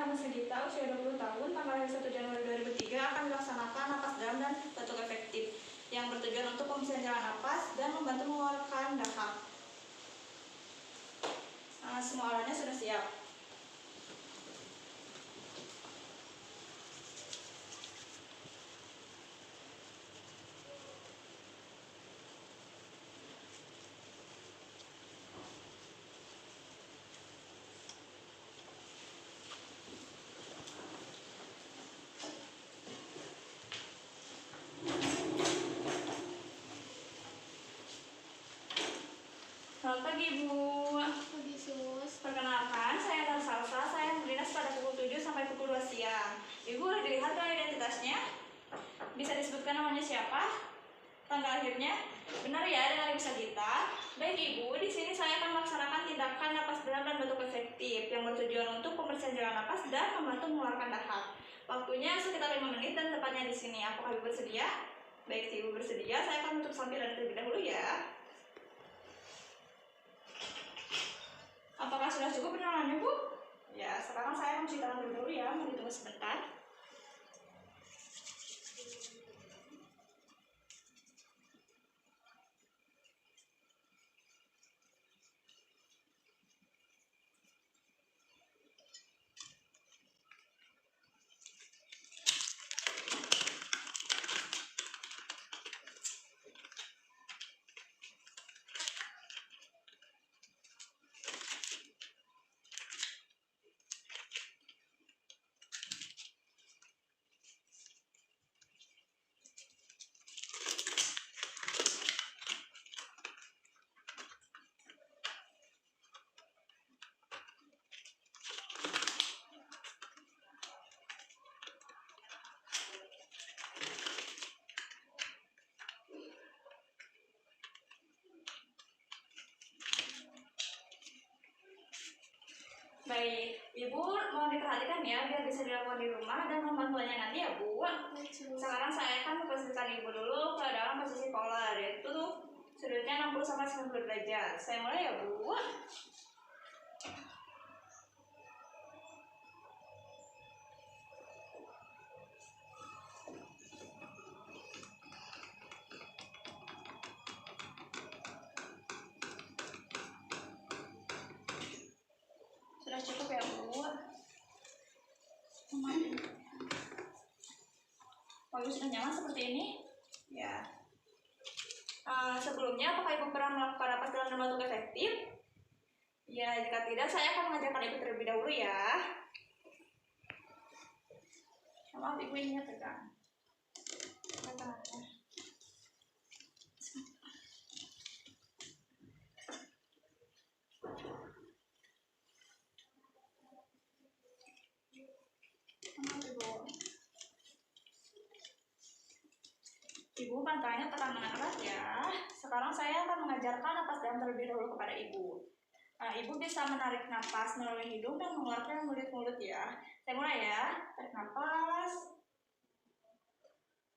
nama Sagita, usia 20 tahun, tanggal 1 Januari 2003 akan melaksanakan napas dalam dan batuk efektif yang bertujuan untuk pembersihan jalan napas dan membantu mengeluarkan dahak. Semua alatnya sudah siap. Selamat pagi, Bu. Pagi, Sus. Perkenalkan, saya Nur Salsa. Saya berdinas pada pukul 7 sampai pukul 2 siang. Ibu boleh dilihat kan identitasnya? Bisa disebutkan namanya siapa? Tanggal lahirnya? Benar ya, dengan Ibu Sagita. Baik Ibu, di sini saya akan melaksanakan tindakan napas dalam dan batuk efektif yang bertujuan untuk pembersihan jalan napas dan membantu mengeluarkan dahak. Waktunya sekitar 5 menit dan tepatnya di sini. Apakah Ibu bersedia? Baik, Ibu bersedia. Saya akan tutup sampiran terlebih dahulu ya. Apakah sudah cukup penerangannya, Bu? Ya, sekarang saya mencuci tangan terlebih dahulu ya. Mau ditunggu sebentar. Baik, Ibu mohon diperhatikan ya biar bisa dilakukan di rumah dan membantuannya nanti ya, Bu. Sekarang saya akan memposisikan Ibu dulu ke dalam posisi polar, yaitu tuh sudutnya 60 sampai 90 derajat. Saya mulai ya, Bu. Sudah cukup ya, Bu. Oh, Ibu sudah nyaman seperti ini? Ya. Sebelumnya, apakah Ibu pernah melakukan napas dalam dan batuk efektif? Ya, jika tidak, saya akan mengajarkan Ibu terlebih dahulu ya. Maaf, Ibu ininya tegang. Ibu pantainya tekanan erat ya. Sekarang saya akan mengajarkan napas dalam terlebih dahulu kepada Ibu. Ibu bisa menarik napas melalui hidung dan mengeluarkan melalui mulut ya. Saya mulai ya. Tarik napas,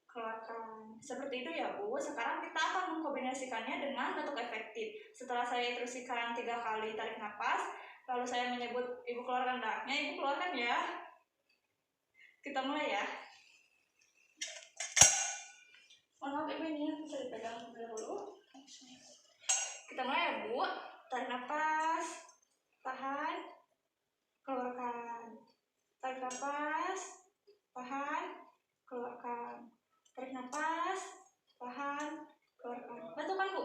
keluarkan. Seperti itu ya, Bu. Sekarang kita akan mengkombinasikannya dengan batuk efektif. Setelah saya instruksikan 3 kali tarik napas, lalu saya menyebut Ibu keluarkan dahaknya, Ibu keluarkan ya. Kita mulai ya. Maaf, Ibu ini bisa dipegang terlebih dahulu. Kita mulai ya, Bu. Tarik napas, tahan, keluarkan. Tarik napas, tahan, keluarkan. Tarik napas, tahan, keluarkan. Betul kan, Bu?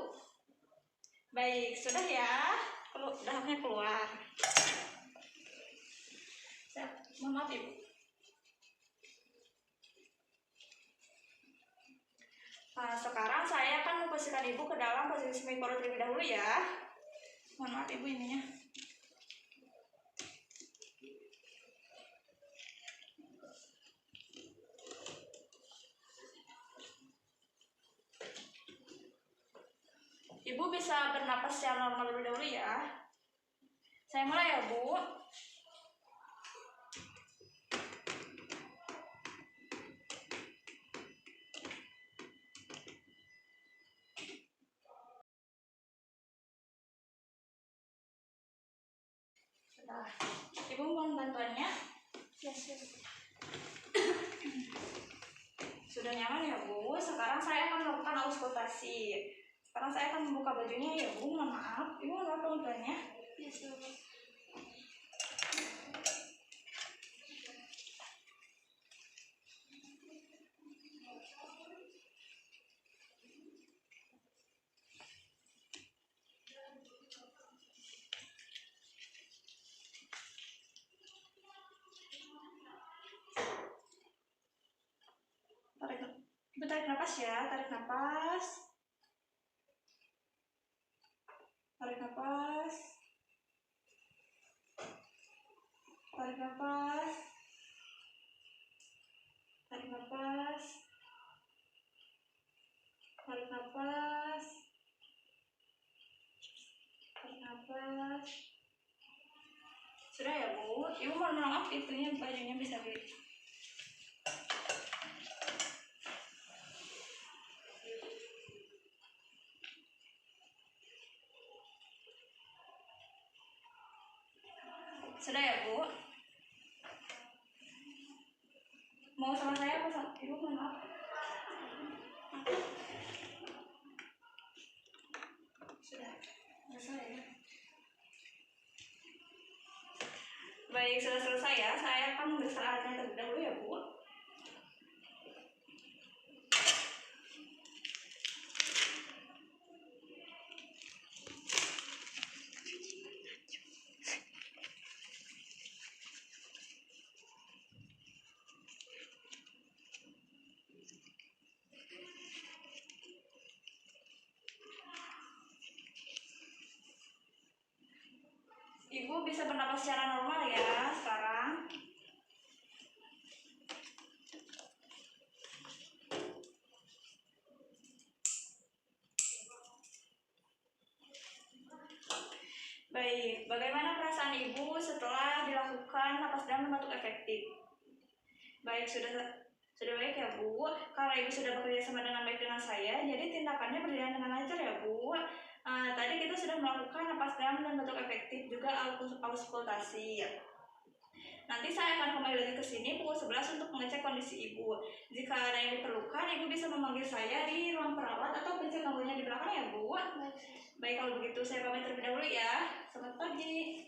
Baik, sudah ya. Dahaknya keluar. Mohon maaf, Ibu. Sekarang saya akan memposisikan Ibu ke dalam posisi semi-polar terlebih dahulu ya. Mohon maaf Ibu ininya. Ibu bisa bernapas secara normal terlebih dahulu ya. Saya mulai ya, Bu. Ibu mohon bantuannya. auskultasi. Sekarang saya akan membuka bajunya ya Bu, mohon maaf. Ibu mohon maaf pengundurannya. Yes, Bu. Ibu tarik nafas ya, tarik nafas. Tarik nafas. Tarik nafas. Tarik nafas. Tarik nafas. Tarik nafas. Sudah ya Bu, Ibu mohon maaf itunya bajunya bisa beli. Sudah ya Bu? Mau sama saya apa sama Ibu? Mohon maaf. Sudah selesai ya. Baik, sudah selesai ya. Saya akan menggeser alatnya terlebih dahulu ya Bu. Ibu bisa bernapas secara normal ya sekarang. Baik, bagaimana perasaan Ibu setelah dilakukan napas dalam dan batuk efektif? Baik, sudah baik ya Bu. Kalau Ibu sudah bekerja sama dengan baik dengan saya, jadi tindakannya berjalan dengan lancar ya Bu. Tadi kita sudah melakukan napas dalam dan batuk efektif, juga auskultasi. Nanti saya akan kembali lagi ke sini pukul 11 untuk mengecek kondisi Ibu. Jika ada yang diperlukan, Ibu bisa memanggil saya di ruang perawat atau pencet nomornya di belakang ya Bu. Baik, kalau begitu saya pamit terlebih dahulu ya. Selamat pagi.